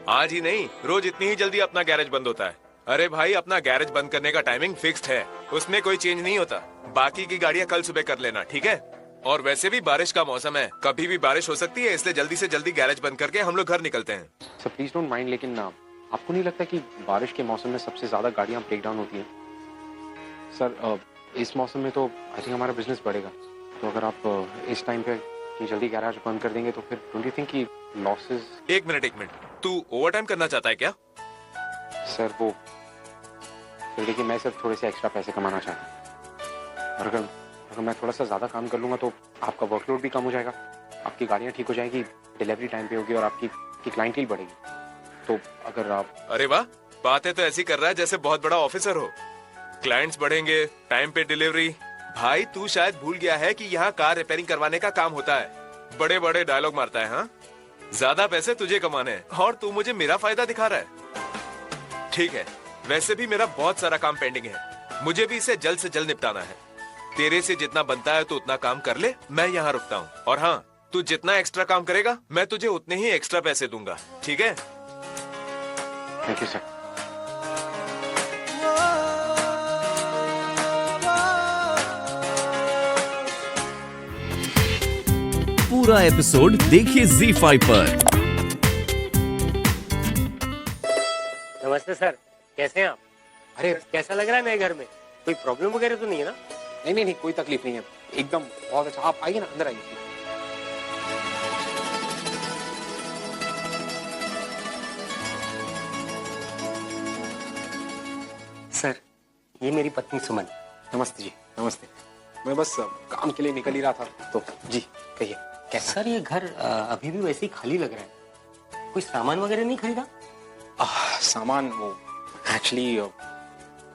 आज ही नहीं, रोज इतनी ही जल्दी अपना गैरेज बंद होता है। अरे भाई, अपना गैरेज बंद करने का टाइमिंग फिक्स्ड है, उसमें कोई चेंज नहीं होता। बाकी की गाड़ियाँ कल सुबह कर लेना, ठीक है? और वैसे भी बारिश का मौसम है, कभी भी बारिश हो सकती है, इसलिए जल्दी से जल्दी गैरेज बंद करके हम लोग घर निकलते हैं। सर प्लीज डोंट माइंड, लेकिन आपको नहीं लगता कि बारिश के मौसम में सबसे ज्यादा गाड़ियां ब्रेक डाउन होती हैं? सर इस मौसम में तो आई थिंक हमारा बिजनेस बढ़ेगा, तो अगर आप इस टाइम पे ये जल्दी गैराज बंद कर देंगे तो फिर डोंट यू थिंक कि लॉसेस। एक मिनट, तू ओवर टाइम करना चाहता है क्या? सर वो फिर देखिए, मैं सिर्फ थोड़े से एक्स्ट्रा पैसे कमाना चाहता हूँ, और अगर मैं थोड़ा सा ज्यादा काम कर लूंगा तो आपका वर्कलोड भी कम हो जाएगा, आपकी गाड़ियाँ ठीक हो जाएगी, डिलीवरी टाइम पे होगी और आपकी क्लाइंटली बढ़ेगी। तो अगर आप। अरे वाह, बातें तो ऐसी कर रहा है जैसे बहुत बड़ा ऑफिसर हो। क्लाइंट्स बढ़ेंगे, टाइम पे डिलीवरी। भाई तू शायद भूल गया है कि यहाँ कार रिपेयरिंग करवाने का काम होता है। बड़े बड़े डायलॉग मारता है। हाँ, ज्यादा पैसे तुझे कमाने हैं और तू मुझे मेरा फायदा दिखा रहा है। ठीक है, वैसे भी मेरा बहुत सारा काम पेंडिंग है, मुझे भी इसे जल्द से जल्द निपटाना है। तेरे से जितना बनता है तो उतना काम कर ले, मैं यहाँ रुकता हूँ। और हाँ, तू जितना एक्स्ट्रा काम करेगा मैं तुझे उतने ही एक्स्ट्रा पैसे दूंगा, ठीक है? Thank you sir. पूरा एपिसोड देखिए ZEE5 पर। नमस्ते सर, कैसे हैं आप? अरे कैसा लग रहा है नए घर में? कोई प्रॉब्लम वगैरह तो नहीं है ना? नहीं, कोई तकलीफ नहीं है, एकदम बहुत अच्छा। आप आइए ना, अंदर आइए। सर, ये मेरी पत्नी सुमन। नमस्ते जी, नमस्ते। मैं बस काम के लिए निकल ही रहा था, तो जी कहिए कैसा? सर ये घर अभी भी वैसे ही खाली लग रहा है, कोई सामान वगैरह नहीं खरीदा? सामान वो एक्चुअली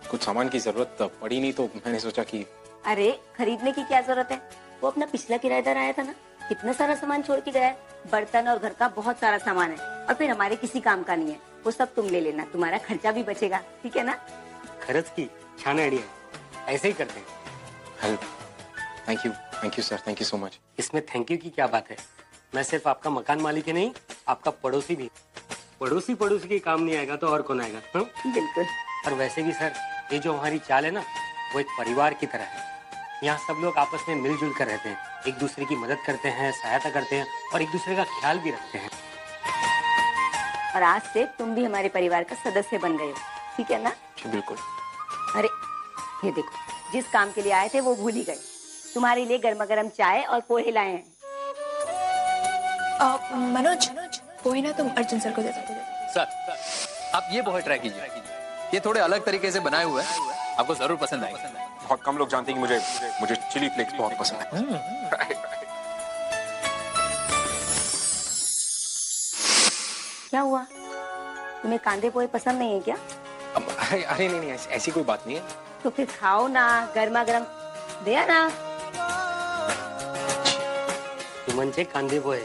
कुछ सामान की जरूरत पड़ी नहीं, तो मैंने सोचा कि। अरे खरीदने की क्या जरूरत है, वो अपना पिछला किराएदार आया था ना, कितना सारा सामान छोड़ के गया है। बर्तन और घर का बहुत सारा सामान है, और फिर हमारे किसी काम का नहीं है, वो सब तुम ले लेना, तुम्हारा खर्चा भी बचेगा, ठीक है ना? खर्च की छान आइडिया, ऐसे ही करते हैं। Help, thank you sir, thank you so much. इसमें थैंक यू की क्या बात है? मैं सिर्फ आपका मकान मालिक ही नहीं, आपका पड़ोसी भी। पड़ोसी के काम नहीं आएगा तो और कौन आएगा? बिल्कुल। और वैसे भी सर, ये जो हमारी चाल है ना, वो एक परिवार की तरह है। यहाँ सब लोग आपस में मिलजुल कर रहते हैं, एक दूसरे की मदद करते हैं, सहायता करते हैं, और एक दूसरे का ख्याल भी रखते हैं। और आज से तुम भी हमारे परिवार का सदस्य बन गए हो, ठीक है ना? जी बिल्कुल। अरे ये देखो, जिस काम के लिए आए थे वो भूल ही गए। तुम्हारे लिए गर्मा गर्म चाय और पोहे लाए हैं। मनोज, पोहे ना तुम अर्जुन सर को दे दो। सर, आप ये पोहे ट्राई कीजिए, ये थोड़े अलग तरीके से बनाए हुए हैं, आपको जरूर पसंद आएंगे। बहुत कम लोग जानते हैं कि मुझे चिली फ्लेक्स बहुत पसंद है। क्या हुआ, तुम्हें कांदे पोहे पसंद नहीं है क्या? अरे नहीं, ऐसी कोई बात नहीं है। तो फिर खाओ ना, गर्मा गर्म दिया ना। सुमन से कांदे पोहे।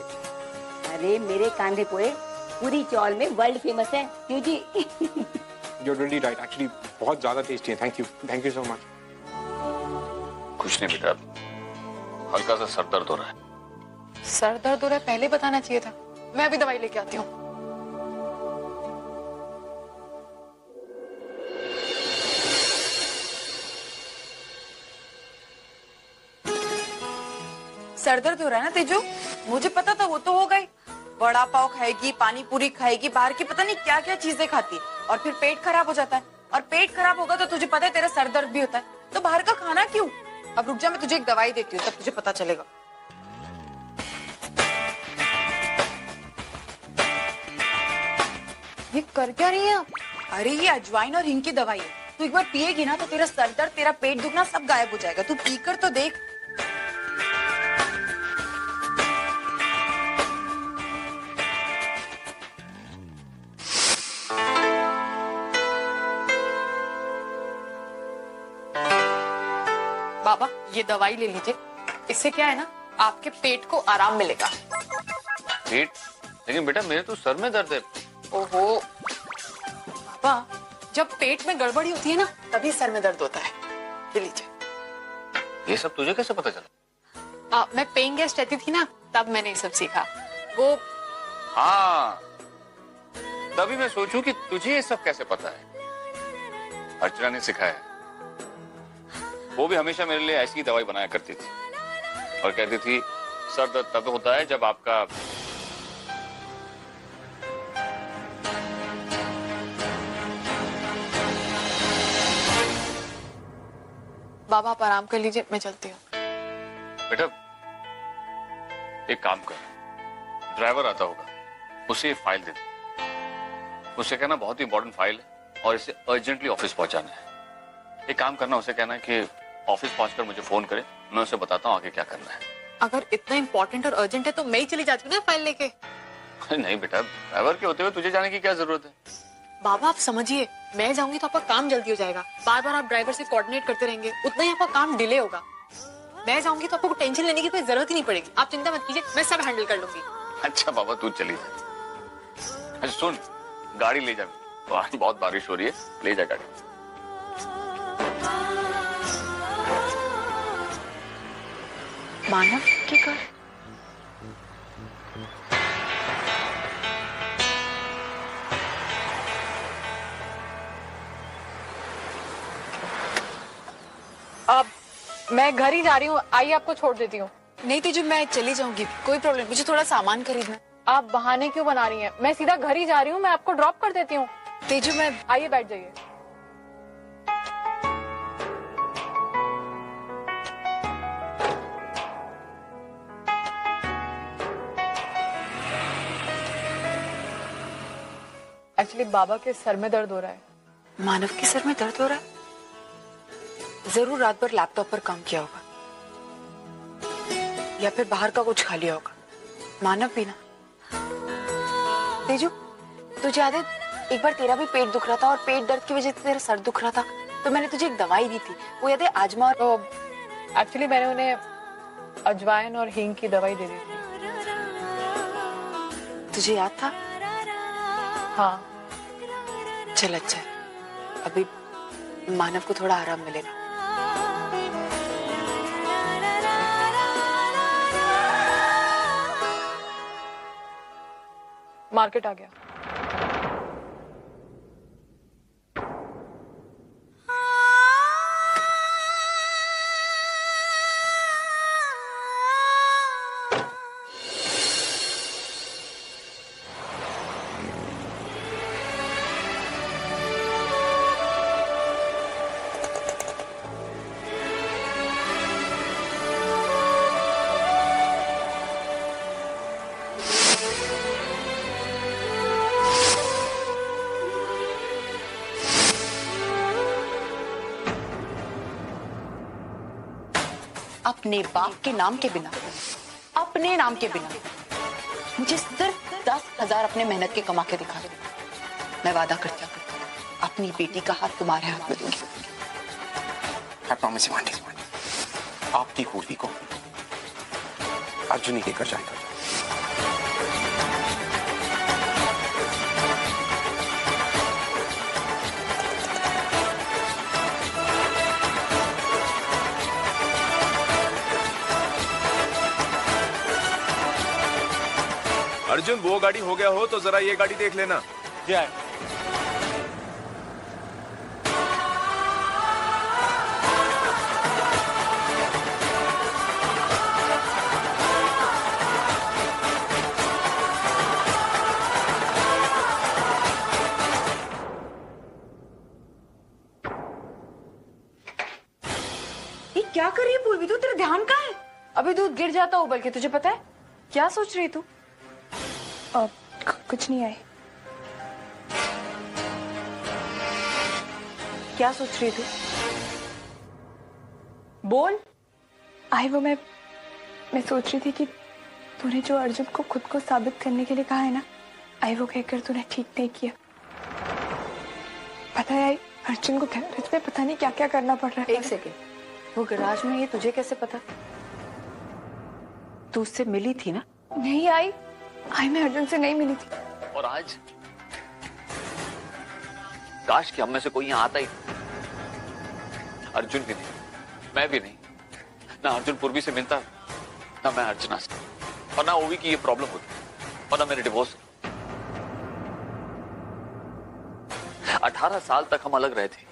अरे मेरे कांदे पोहे पूरी चौल में वर्ल्ड फेमस है, क्यों जी? You're really right, actually बहुत ज्यादा टेस्टी है। Thank you so much. कुछ नहीं बेटा, हल्का सा सर दर्द हो रहा है। सर दर्द हो रहा है, पहले बताना चाहिए था, मैं अभी दवाई लेके आती हूँ। सर दर्द हो रहा है ना तेजू? मुझे पता था, वो तो हो गई। वड़ा पाव खाएगी, पानी पूरी खाएगी, बाहर की पता नहीं क्या क्या चीजें खाती है, और फिर पेट खराब हो जाता है, और पेट खराब होगा तो तुझे पता है तेरा सर दर्द भी होता है, तो बाहर का खाना क्यों? अब रुक जा, मैं तुझे एक दवाई देती हूँ, तब तुझे पता चलेगा। ये कर क्या रही है आप? अरे ये अजवाइन और हिंग की दवाई है, तू एक बार पिएगी ना तो तेरा सर दर्द, तेरा पेट दुखना सब गायब हो जाएगा। तू पीकर तो देख। बाबा ये दवाई ले लीजिए, इससे क्या है ना, आपके पेट को आराम मिलेगा। पेट? लेकिन बेटा मेरे तो सर में दर्द है। ओहो पापा, जब पेट में गड़बड़ी होती है ना, तभी सर में दर्द होता है। ले लीजिए। ये सब तुझे कैसे पता चला? मैं पेइंग गेस्ट रहती थी ना, तब मैंने ये सब सीखा। वो हाँ, तभी मैं सोचूं कि तुझे ये सब कैसे पता है। अर्चना ने सिखाया है। वो भी हमेशा मेरे लिए ऐसी दवाई बनाया करती थी और कहती थी सर दर्द तब होता है जब आपका बाबा आप आराम कर लीजिए, मैं चलती हूँ। बेटा एक काम कर, ड्राइवर आता होगा उसे ये फाइल दे दे। उसे कहना बहुत ही इंपॉर्टेंट फाइल है और इसे अर्जेंटली ऑफिस पहुंचाना है। एक काम करना, उसे कहना है कि ऑफिस पहुंचकर मुझे फोन करे, मैं उसे बताता हूँ आगे क्या करना है। अगर इतना इम्पोर्टेंट और अर्जेंट है तो मैं ही चली जाती हूँ ना फाइल लेके। नहीं बेटा, ड्राइवर के होते हुए तुझे जाने की क्या जरूरत है। बाबा आप समझिए, मैं जाऊंगी तो आपका काम जल्दी हो जाएगा। बार बार आप ड्राइवर से कोऑर्डिनेट करते रहेंगे, उतना ही आपका काम डिले होगा। मैं जाऊंगी तो आपको टेंशन लेने की कोई जरूरत ही नहीं पड़ेगी। आप चिंता मत कीजिए, मैं सब हैंडल कर लूंगी। अच्छा बाबा तू चली जा। अच्छा सुन, गाड़ी ले जा। आज बहुत बारिश हो रही है, ले जा गाड़ी। मानव के घर? अब मैं घर ही जा रही हूँ, आइए आपको छोड़ देती हूँ। नहीं तेजू, मैं चली जाऊंगी, कोई प्रॉब्लम, मुझे थोड़ा सामान खरीदना। आप बहाने क्यों बना रही हैं? मैं सीधा घर ही जा रही हूँ, मैं आपको ड्रॉप कर देती हूँ। तेजू मैं, आइए बैठ जाइए। एक्चुअली बाबा के सर में दर्द हो रहा है। मानव के सर में दर्द हो रहा है? जरूर रात भर लैपटॉप पर काम किया होगा या फिर बाहर का कुछ खा लिया होगा। मानव भी ना। तेजू तुझे याद है एक बार तेरा भी पेट दुख रहा था और पेट दर्द की वजह से तेरा सर दुख रहा था, तो मैंने तुझे एक दवाई दी थी, वो याद है? आजमा। तो एक्चुअली मैंने उन्हें अजवाइन और हींग की दवाई दे दी थी। तुझे याद था? हाँ। चल अच्छा है, अभी मानव को थोड़ा आराम मिलेगा। मार्केट आ गया। अपने बाप के नाम के बिना, अपने नाम के बिना मुझे सिर्फ 10,000 अपने मेहनत के कमा के दिखा दो। मैं वादा करती हूँ अपनी बेटी का हाथ तुम्हारे हाथ में दूंगी। I promise you, आंटी, आपकी पूर्वी को अर्जुन ही लेकर जाएगा। अर्जुन वो गाड़ी हो गया हो तो जरा ये गाड़ी देख लेना। क्या? ये क्या कर रही है पूर्वी? तू, तेरा ध्यान कहाँ है? अभी दूध गिर जाता उबल के, तुझे पता है? क्या सोच रही तू? कुछ नहीं आई। क्या सोच रही तू? बोल। आई वो मैं सोच रही थी कि तूने जो अर्जुन को खुद को साबित करने के लिए कहा है ना, आई वो कहकर तूने ठीक नहीं किया। पता है आई, अर्जुन को गैरेज में पता नहीं क्या क्या करना पड़ रहा है। एक सेकेंड, वो गैराज में, ये तुझे कैसे पता? तू उससे मिली थी ना? नहीं आई मैं अर्जुन से नहीं मिली थी। और आज काश कि हम में से कोई यहाँ आता ही। अर्जुन भी नहीं, मैं भी नहीं, ना अर्जुन पूर्वी से मिलता, ना मैं अर्चना से, और ना ओवी की ये प्रॉब्लम होती, और ना मेरे डिवोर्स। 18 साल तक हम अलग रहे थे,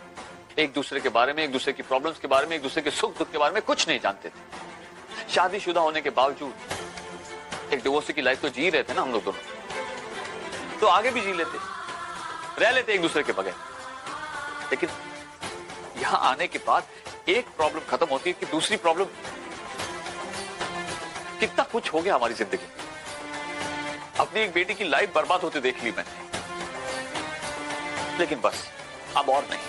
एक दूसरे के बारे में, एक दूसरे की प्रॉब्लम्स के बारे में, एक दूसरे के सुख दुख के बारे में कुछ नहीं जानते थे। शादीशुदा होने के बावजूद एक डिवोर्सी की लाइफ तो जी रहे थे ना हम लोग दोनों, तो आगे भी जी लेते, रह लेते एक दूसरे के बगैर। लेकिन यहां आने के बाद एक प्रॉब्लम खत्म होती है कि दूसरी प्रॉब्लम, कितना कुछ हो गया हमारी जिंदगी। अपनी एक बेटी की लाइफ बर्बाद होते देख ली मैंने, लेकिन बस अब और नहीं,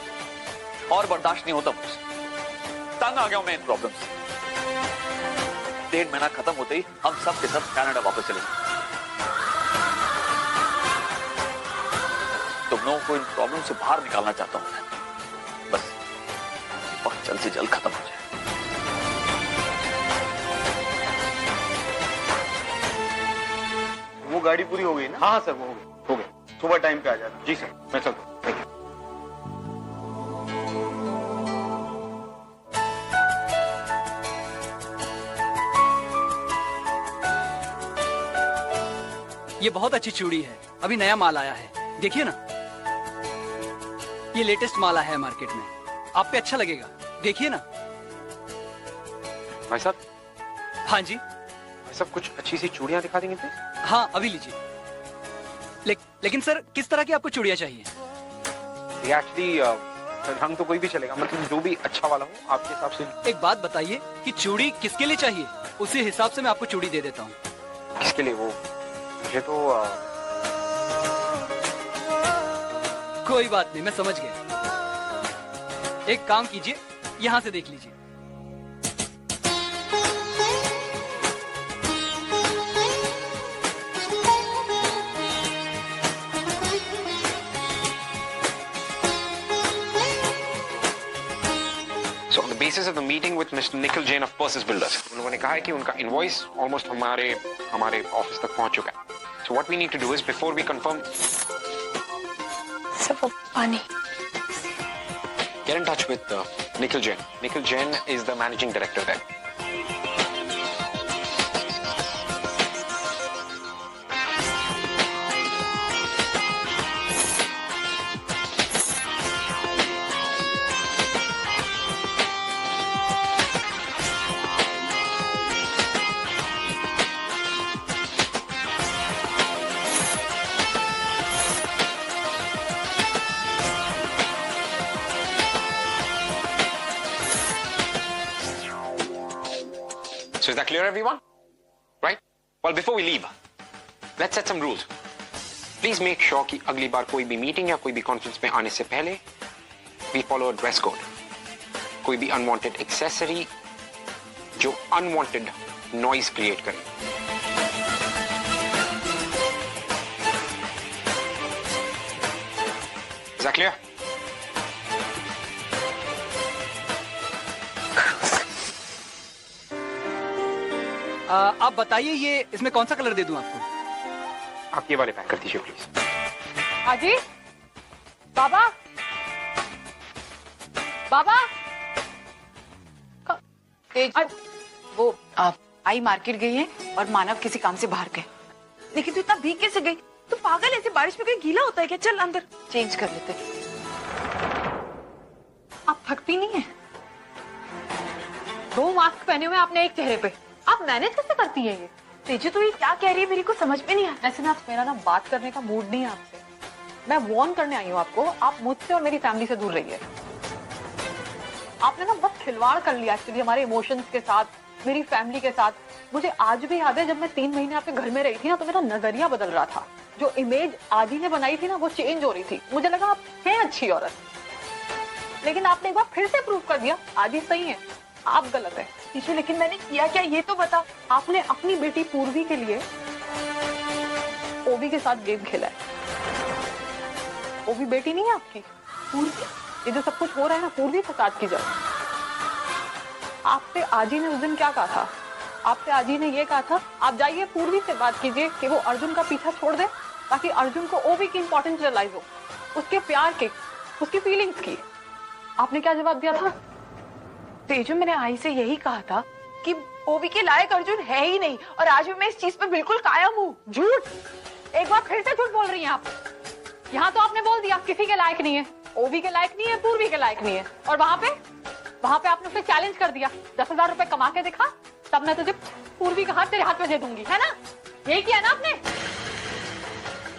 और बर्दाश्त नहीं होता मुझसे, तंग आ गया मैं इन प्रॉब्लम से। 1.5 महीना खत्म होते ही हम सब के सब कनाडा वापस चले गए। तुम लोगों को इन प्रॉब्लम से बाहर निकालना चाहता हूं मैं, बस बहुत जल्द से जल्द खत्म हो जाए। वो गाड़ी पूरी हो गई ना? हाँ सर, वो हो गई। सुबह टाइम पे आ जाना। जी सर, मैं चलता हूँ। Thank you. ये बहुत अच्छी चूड़ी है, अभी नया माल आया है, देखिए ना। ये लेटेस्ट माल आया है मार्केट में, आप पे अच्छा लगेगा, देखिए ना। भाई साहब। हाँ जी। भाई साहब, कुछ अच्छी सी चूड़ियां दिखा देंगे प्लीज? हाँ अभी लीजिए। लेकिन सर किस तरह की आपको चूड़ियां चाहिए? एक्चुअली रंग तो कोई भी चलेगा, मतलब जो भी अच्छा वाला हो आपके हिसाब से। एक बात बताइए कि चूड़ी किसके लिए चाहिए, उसी हिसाब से मैं आपको चूड़ी दे देता हूँ। किसके लिए? वो मुझे तो कोई बात नहीं, मैं समझ गया। एक काम कीजिए, यहाँ से देख लीजिए। basis of the meeting with Mr. Nikhil Jain of Persis Builders, उन्होंने कहा है कि उनका इनवॉइस ऑलमोस्ट हमारे ऑफिस तक पहुंच चुका है। So what we need to do is before we confirm, सब पानी। get in touch with Nikhil Jain. Nikhil Jain is the managing director there. So is that clear, everyone? Right? Well, before we leave, let's set some rules. Please make sure कि अगली बार कोई भी meeting या कोई भी conference में आने से पहले we follow a dress code. कोई भी unwanted accessory जो unwanted noise create करे. Is that clear? आप बताइए ये इसमें कौन सा कलर दे दूं आपको? आप ये वाले पैक कर दीजिए प्लीज। अजी, बाबा, बाबा, वो आप आई मार्केट गई है और मानव किसी काम से बाहर गए। लेकिन तू इतना भीग कैसे गई? तू पागल है, ऐसे बारिश में कोई गीला होता है क्या? चल अंदर चेंज कर लेते। आप थकती नहीं है? 2 मास्क पहने हुए आपने एक चेहरे पे, आप मैनेज कैसे करती है ये? तेजू तू ये क्या कह रही है, मेरे को समझ में नहीं आ रहा। ऐसे ना मेरा ना बात करने का मूड नहीं है आपसे। मैं वार्न करने आई हूँ आपको, आप मुझसे और मेरी फैमिली से दूर रहिए। आपने ना बहुत खिलवाड़ कर लिया एक्चुअली हमारे इमोशंस के साथ, मेरी फैमिली के साथ। मुझे आज भी याद है जब मैं 3 महीने आपके घर में रही थी ना, तो मेरा नजरिया बदल रहा था। जो इमेज आदि ने बनाई थी ना, वो चेंज हो रही थी। मुझे लगा आप हैं अच्छी औरत, लेकिन आपने एक बार फिर से प्रूव कर दिया आदि सही है, आप गलत है। पीछे लेकिन मैंने किया क्या ये तो बता। आपने अपनी बेटी पूर्वी के लिए ओवी के साथ गेम खेला है। ओवी बेटी नहीं है आपकी, पूर्वी। ये जो सब कुछ हो रहा है ना, पूर्वी फसाद की जगह। आपसे आजी ने उस दिन क्या कहा था? आपसे आजी ने ये कहा था आप जाइए पूर्वी से बात कीजिए कि वो अर्जुन का पीछा छोड़ दे, ताकि अर्जुन को ओवी की इंपॉर्टेंस रियलाइज हो, उसके प्यार के, उसकी फीलिंग्स की। आपने क्या जवाब दिया था? तेजू, मैंने आई से यही कहा था कि ओवी के लायक अर्जुन है ही नहीं, और आज भी मैं इस चीज पे बिल्कुल कायम हूँ। झूठ! एक बार फिर से झूठ बोल रही हैं आप। यहाँ तो आपने बोल दिया किसी के लायक नहीं है, ओवी के लायक नहीं है, पूर्वी के लायक नहीं है। और वहाँ पे आपने उसे चैलेंज कर दिया, 10,000 रुपए कमा के दिखा, तब मैं तुझे पूर्वी का हाथ तेरे हाथ में दे दूंगी, है ना? यही किया ना आपने?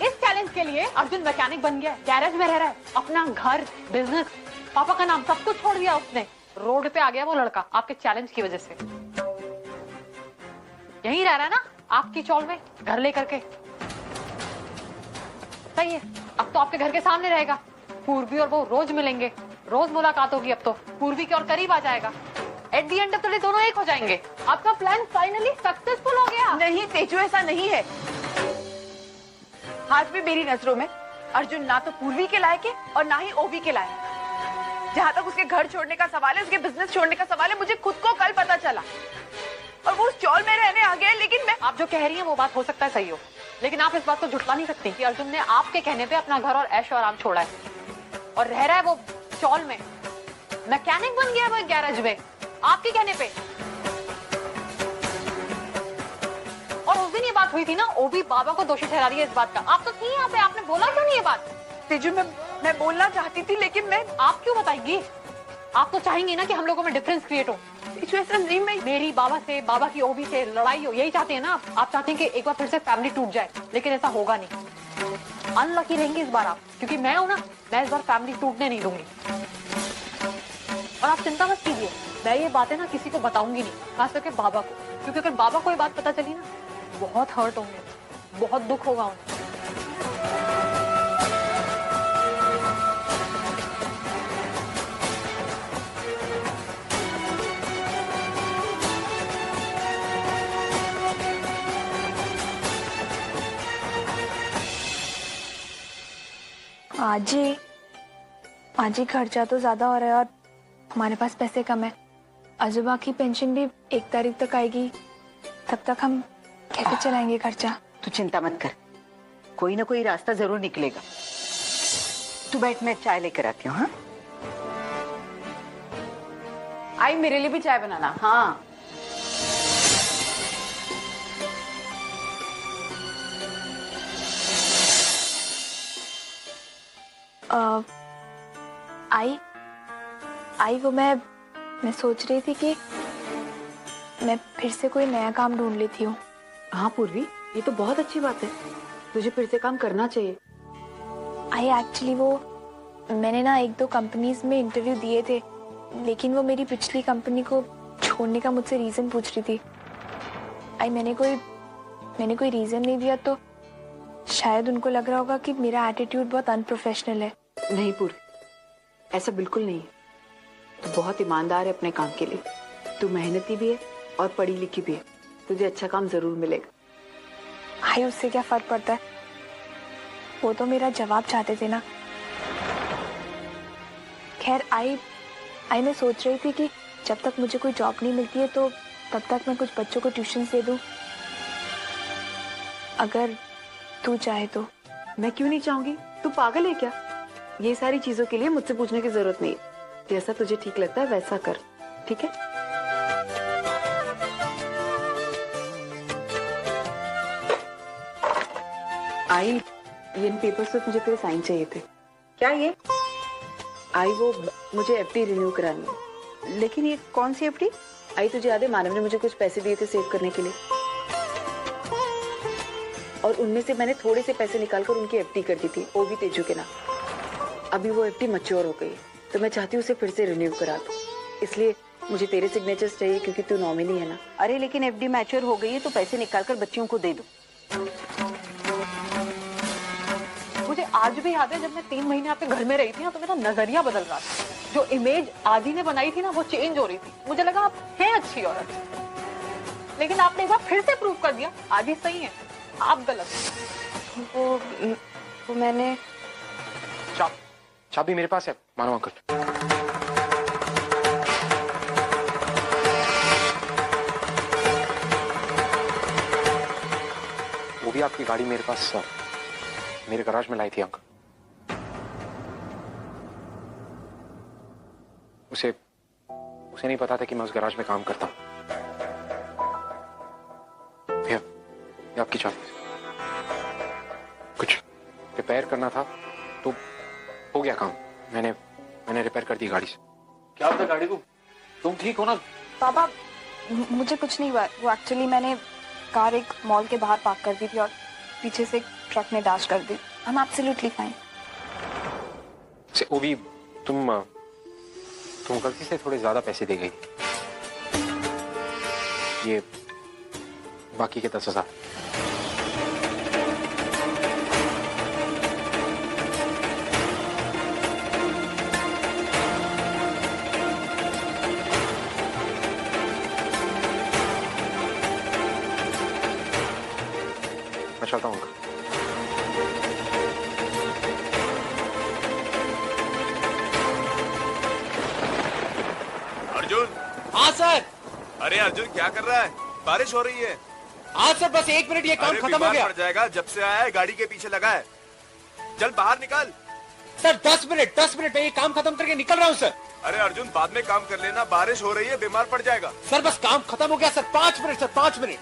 इस चैलेंज के लिए अर्जुन मैकेनिक बन गया, गैरेज में रह रहा है, अपना घर, बिजनेस, पापा का नाम सब कुछ छोड़ दिया उसने। रोड पे आ गया वो लड़का आपके चैलेंज की वजह से। यहीं रह रहा है ना आपकी चौल में, घर लेकर के। सही है, अब तो आपके घर के सामने रहेगा। पूर्वी और वो रोज मिलेंगे, रोज मुलाकात होगी। अब तो पूर्वी के और करीब आ जाएगा। At the end of the day दोनों एक हो जाएंगे। आपका प्लान फाइनली सक्सेसफुल हो गया। नहीं तेजू, ऐसा नहीं है। आज भी मेरी नजरों में अर्जुन ना तो पूर्वी के लायक है और ना ही ओवी के लायक। जहाँ तक उसके घर छोड़ने का सवाल है, उसके बिजनेस छोड़ने का सवाल है, मुझे खुद को कल पता चला और वो उस चौल में रहने आ गया। लेकिन मैं, आप जो कह रही हैं वो बात हो सकता है सही हो, लेकिन आप इस बात को झुठला नहीं सकती कि अर्जुन ने आपके कहने पे अपना घर और ऐश और आराम छोड़ा है और रह रहा है वो चौल में। मैकेनिक बन गया है वो गैरेज में आपके कहने पे। और उस दिन ये बात हुई थी ना, ओवी बाबा को दोषी ठहरा रही है इस बात का। आप तो थी यहाँ पे, आपने बोला क्यों नहीं ये बात? तेजू, मैं बोलना चाहती थी, लेकिन मैं, आप क्यों बताएगी? आप तो चाहेंगे ना कि हम लोगों में डिफरेंस क्रिएट हो। ऐसा नहीं, मैं मेरी बाबा से, बाबा की ओवी से लड़ाई हो, यही चाहते हैं ना आप चाहते हैं कि एक बार फिर से फैमिली टूट जाए, लेकिन ऐसा होगा नहीं। अनलकी रहेंगे इस बार आप, क्योंकि मैं हूं ना, मैं इस बार फैमिली टूटने नहीं दूंगी। और आप चिंता मत कीजिए, मैं ये बातें ना किसी को बताऊंगी नहीं, खास करके बाबा को, क्योंकि अगर बाबा को ये बात पता चली ना, बहुत हर्ट होंगे, बहुत दुख होगा उन्हें। आज ही खर्चा तो ज्यादा हो रहा है और हमारे पास पैसे कम है। आजूबा की पेंशन भी 1 तारीख तक आएगी, तब तक हम कैसे चलाएंगे खर्चा? तू चिंता मत कर, कोई ना कोई रास्ता जरूर निकलेगा। तू बैठ, मैं चाय लेकर आती हूँ। हाँ, आई मेरे लिए भी चाय बनाना। हाँ। आई वो मैं सोच रही थी कि मैं फिर से कोई नया काम ढूंढ लेती हूँ। हाँ पूर्वी, ये तो बहुत अच्छी बात है, तुझे फिर से काम करना चाहिए। आई एक्चुअली वो मैंने ना 1-2 कंपनीज में इंटरव्यू दिए थे, लेकिन वो मेरी पिछली कंपनी को छोड़ने का मुझसे रीजन पूछ रही थी। आई मैंने कोई रीजन नहीं दिया तो शायद उनको लग रहा होगा कि मेरा एटीट्यूड बहुत अनप्रोफेशनल है। नहीं पूर्वी, ऐसा बिल्कुल नहीं है। तू बहुत ईमानदार है अपने काम के लिए, तू मेहनती भी है और पढ़ी लिखी भी है, तुझे अच्छा काम जरूर मिलेगा। आई उससे क्या फर्क पड़ता है, वो तो मेरा जवाब चाहते थे ना। खैर आई मैं सोच रही थी कि जब तक मुझे कोई जॉब नहीं मिलती है तो तब तक मैं कुछ बच्चों को ट्यूशन दे दूं, अगर तू चाहे तो। मैं क्यों नहीं चाहूंगी, तू पागल है क्या? ये सारी चीजों के लिए मुझसे पूछने की जरूरत नहीं है, जैसा तुझे ठीक लगता है वैसा कर, ठीक है? आई, इन पेपर्स पे मुझे तेरे साइन चाहिए थे। क्या ये? आई वो मुझे एफडी रिन्यू करानी है। लेकिन ये कौन सी एफडी? आई तुझे याद है मानव ने मुझे कुछ पैसे दिए थे सेव करने के लिए, और उनमें से मैंने थोड़े से पैसे निकालकर उनकी एफडी कर दी थी, वो भी तेजू के नाम। अभी वो एफडी मैच्योर हो गई, तो मैं चाहती हूँ उसे फिर से रिन्यू करा दूं। इसलिए मुझे तेरे सिग्नेचर्स चाहिए क्योंकि तू नॉमिनी है ना। अरे लेकिन एफडी मैच्योर हो गई है तो पैसे निकालकर बच्चियों को दे दो। मुझे आज भी याद है जब मैं 3 महीने आपके घर में रही थी ना, तो मेरा नजरिया बदल रहा था। जो इमेज आदि ने बनाई थी ना, वो चेंज हो रही थी। मुझे लगा आप हैं अच्छी औरत, लेकिन आपने एक बार फिर से प्रूव कर दिया आदि सही है, आप गलत। वो मैंने चाबी मेरे पास है मानव अंकल। वो भी आपकी गाड़ी मेरे पास मेरे गराज में लाई थी अंकल। उसे नहीं पता था कि मैं उस गराज में काम करता हूँ। ये आपकी चाबी। कुछ रिपेयर करना था तो हो गया काम, मैंने रिपेयर कर दी गाड़ी से। क्या होता गाड़ी को? तुम ठीक हो ना? पापा मुझे कुछ नहीं हुआ, वो एक्चुअली मैंने कार एक मॉल के बाहर पार्क कर दी थी और पीछे से एक ट्रक ने डैश कर दी। I am absolutely fine. वो भी तुम गलती से थोड़े ज्यादा पैसे दे गई। ये बाकी के 10,000। मैं चलता हूँ। अर्जुन। हाँ सर। अरे अर्जुन क्या कर रहा है? बारिश हो रही है। हाँ सर, बस 1 मिनट, ये काम अरे खत्म हो बीमार गया। पड़ जाएगा, जब से आया है गाड़ी के पीछे लगा है। चल बाहर निकल। सर 10 मिनट में ये काम खत्म करके निकल रहा हूँ सर। अरे अर्जुन बाद में काम कर लेना, बारिश हो रही है, बीमार पड़ जाएगा। सर बस काम खत्म हो गया sir, 5 minute sir, 5 minute.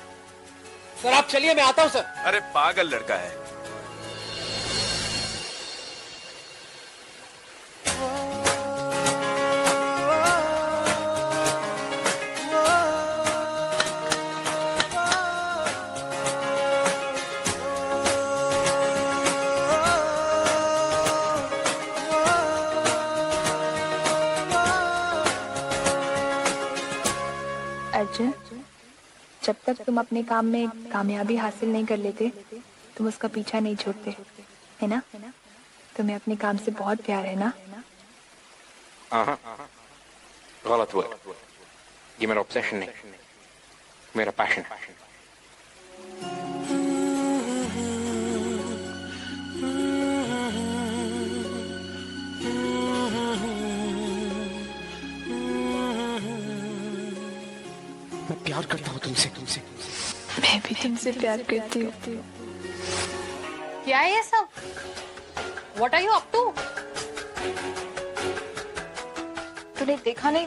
Sir आप चलिए, मैं आता हूँ सर। अरे पागल लड़का है। अर्जुन, जब तक तुम अपने काम में कामयाबी हासिल नहीं कर लेते तुम उसका पीछा नहीं छोड़ते, है ना? तुम्हें अपने काम से बहुत प्यार है ना? गलत हुआ, ये मेरा ऑब्सेशन नहीं, मेरा पैशन है। मैं प्यार करता हूँ तुमसे। मैं भी तुमसे प्यार करती हूँ। क्या है ये सब? What are you up to? तूने देखा नहीं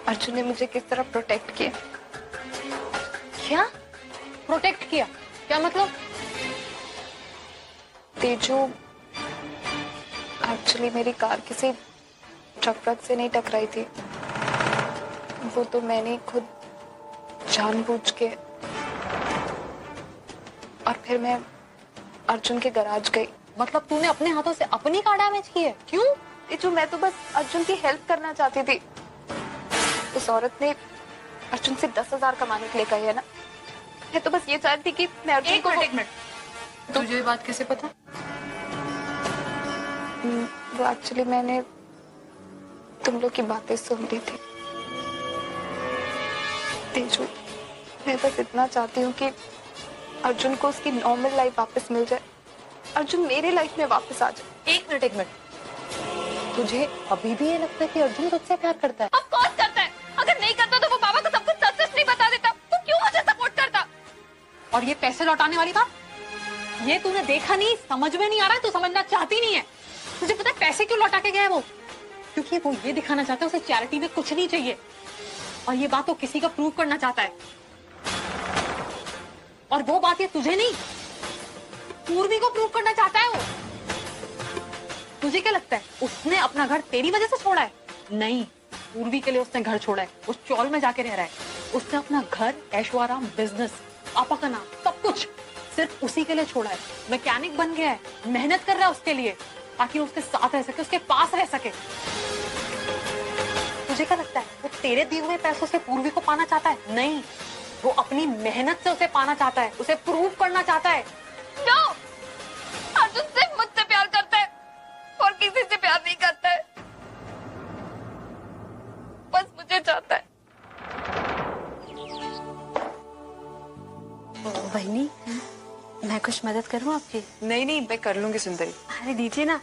अर्जुन ने मुझे किस तरह प्रोटेक्ट किया? क्या प्रोटेक्ट किया? क्या मतलब? तेजू एक्चुअली मेरी कार किसी ट्रक से नहीं टकराई थी, वो तो मैंने खुद जानबूझ के। और फिर मैं अर्जुन के गैराज गई। मतलब तूने अपने हाथों से अपनी कार डैमेज की है? क्यों? तेजू मैं तो बस अर्जुन की हेल्प करना चाहती थी। उस औरत ने अर्जुन से 10,000 कमाने के लिए कही है ना, मैं तो बस ये चाहती थी कि मैं अर्जुन को। एक मिनट, तुझे ये बात कैसे पता? वो एक्चुअली मैंने तुम लोग की बातें सुन ली थी। तेजू मैं बस इतना चाहती हूँ कि अर्जुन को उसकी नॉर्मल लाइफ वापस मिल जाए, अर्जुन मेरे लाइफ में वापस आ जाए। एक मिनट, तुझे अभी भी ये लगता है कि अर्जुन तुझसे प्यार करता है? ऑफ कोर्स करता है। अगर नहीं करता तो वो बाबा को सब कुछ सच नहीं बता देता। तो क्यों मुझे सपोर्ट करता? और ये पैसे लौटाने वाली बात, ये तूने देखा नहीं, समझ में नहीं आ रहा है, तू समझना चाहती नहीं है। तुझे पता है पैसे क्यों लौटा के गया है वो? क्योंकि वो ये दिखाना चाहता है उसे चैरिटी में कुछ नहीं चाहिए, और ये बात वो किसी का प्रूव करना चाहता है। और वो बात ये तुझे नहीं, पूर्वी को प्रूव करना चाहता है वो। तुझे क्या लगता है उसने अपना घर तेरी वजह से छोड़ा है? नहीं, पूर्वी के लिए उसने घर छोड़ा है। उस चौल में जाके रह रहा है। उसने अपना घर, ऐशोआराम, बिजनेस, पापा का नाम, सब कुछ सिर्फ उसी के लिए छोड़ा है। मैकेनिक बन गया है, मेहनत कर रहा है उसके लिए, ताकि वो उसके साथ रह सके, उसके पास रह सके। तुझे क्या लगता है वो तेरे दिए हुए पैसों से पूर्वी को पाना चाहता है? नहीं, वो अपनी मेहनत से उसे पाना चाहता है, उसे प्रूव करना चाहता है। नो, अर्जुन सिर्फ मुझसे प्यार करता है और किसी से प्यार नहीं करता है, बस मुझे चाहता है। बहनी, मैं कुछ मदद करूं आपकी? नहीं नहीं, मैं कर लूंगी सुंदरी। अरे दीजिए ना,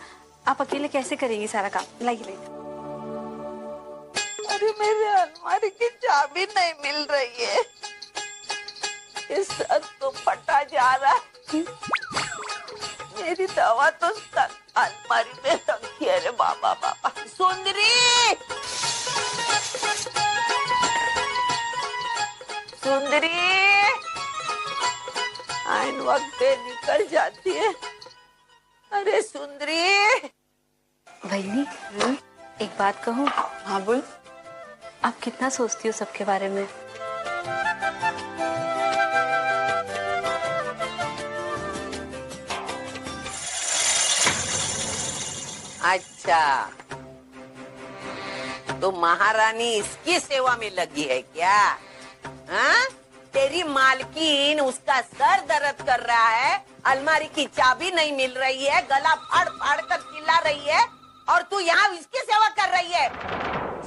आप अकेले कैसे करेंगी सारा काम? लाइए। अरे मेरे अलमारी की चाबी नहीं मिल रही है, इस तो फटा जा रहा है। मेरी दवा तो अलमारी में रखी है। अरे बाबा बाबा, सुंदरी सुंदरी आइन वक्त निकल जाती है। अरे सुंदरी। बहनी, एक बात कहूँ? हाँ बोल। आप कितना सोचती हो सबके बारे में? अच्छा, तो महारानी इसकी सेवा में लगी है क्या? हाँ? तेरी मालकिन उसका सर दर्द कर रहा है, अलमारी की चाबी नहीं मिल रही है, गला फाड़ फाड़ कर चिल्ला रही है, और तू यहाँ इसकी सेवा कर रही है।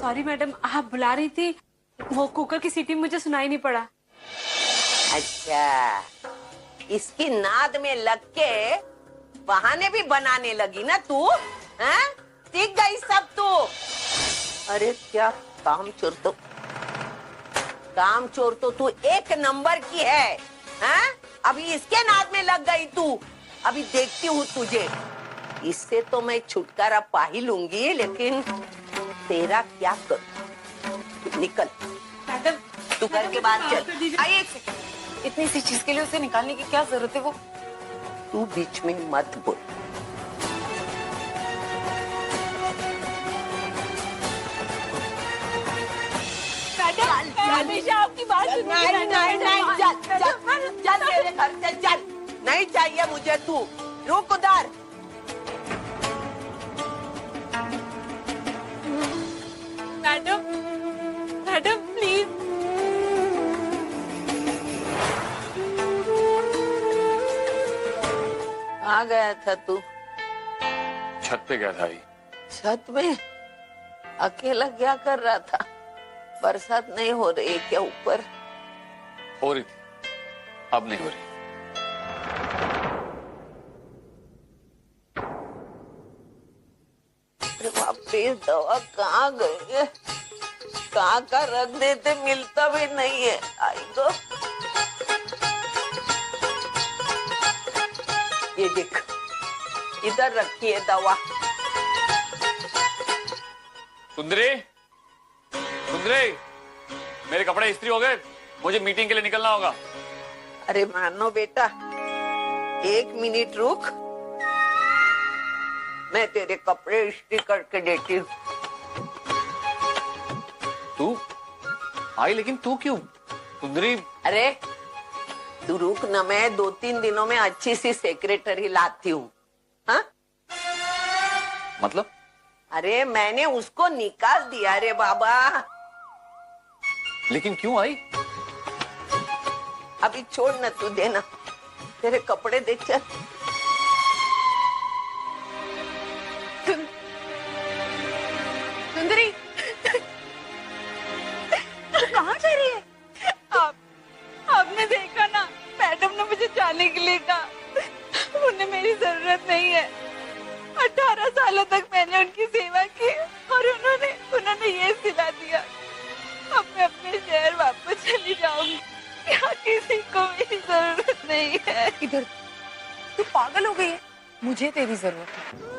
सॉरी मैडम, आप बुला रही थी, वो कुकर की सीटी मुझे सुनाई नहीं पड़ा। अच्छा, इसकी नाद में लग के बहाने भी बनाने लगी ना तू? हैं? सीख गई सब तू। अरे क्या काम चोर तो तू एक नंबर की है। हैं? अभी इसके नाद में लग गई तू। अभी देखती हूँ तुझे। इससे तो मैं छुटकारा पा ही लूंगी, लेकिन तेरा क्या कर? निकल मैडम, तू घर के बाहर चल। आइए एक सेकंड। इतनी सी चीज के लिए उसे निकालने की क्या जरूरत है? वो तू बीच में मत बोल। हमेशा आपकी बात नहीं, चल मेरे घर से चल। नहीं चाहिए मुझे तू। रुक उधर। Madam please. कहाँ गया था तू? छत पे गया था आई। छत में अकेला क्या कर रहा था? बरसात नहीं हो रही है क्या ऊपर? हो रही थी, अब नहीं हो रही। अरे बाप रे, दवा कहाँ गई है? कहाँ का रख देते, मिलता भी नहीं है। आई गो, ये देख, इधर रखी है दवा। सुंदरी, मेरे कपड़े इस्त्री हो गए, मुझे मीटिंग के लिए निकलना होगा। अरे मानो बेटा, एक मिनट रुक, मैं तेरे कपड़े इस्त्री करके देती हूँ। तू आई, लेकिन तू क्यों? सुंदरी, अरे तू रुक ना, मैं 2-3 दिनों में अच्छी सी सेक्रेटरी लाती हूँ। हाँ? मतलब? अरे मैंने उसको निकाल दिया रे बाबा। लेकिन क्यों आई? अभी छोड़ न, तू देना, तेरे कपड़े देख। चल सुंदरी, कहाँ जा रही है? आपने देखा ना, मैडम ने मुझे जाने के लिए कहा। उन्हें मेरी जरूरत नहीं है। 18 सालों तक मैंने उनकी सेवा की और उन्होंने ये सिला दिया। अब मैं अपने शहर वापस चली जाऊंगी। यहाँ किसी को मेरी जरूरत नहीं है। इधर तू पागल हो गई है? मुझे तेरी जरूरत है।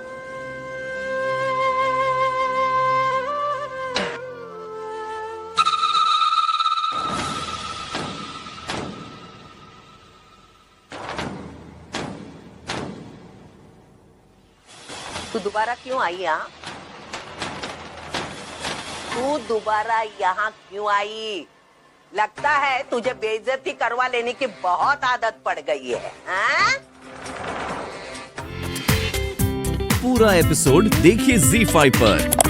तू दोबारा क्यों आई यहाँ? तू दोबारा यहाँ क्यों आई? लगता है तुझे बेइज्जती करवा लेने की बहुत आदत पड़ गई है। हाँ? पूरा एपिसोड देखिए ZEE5 पर।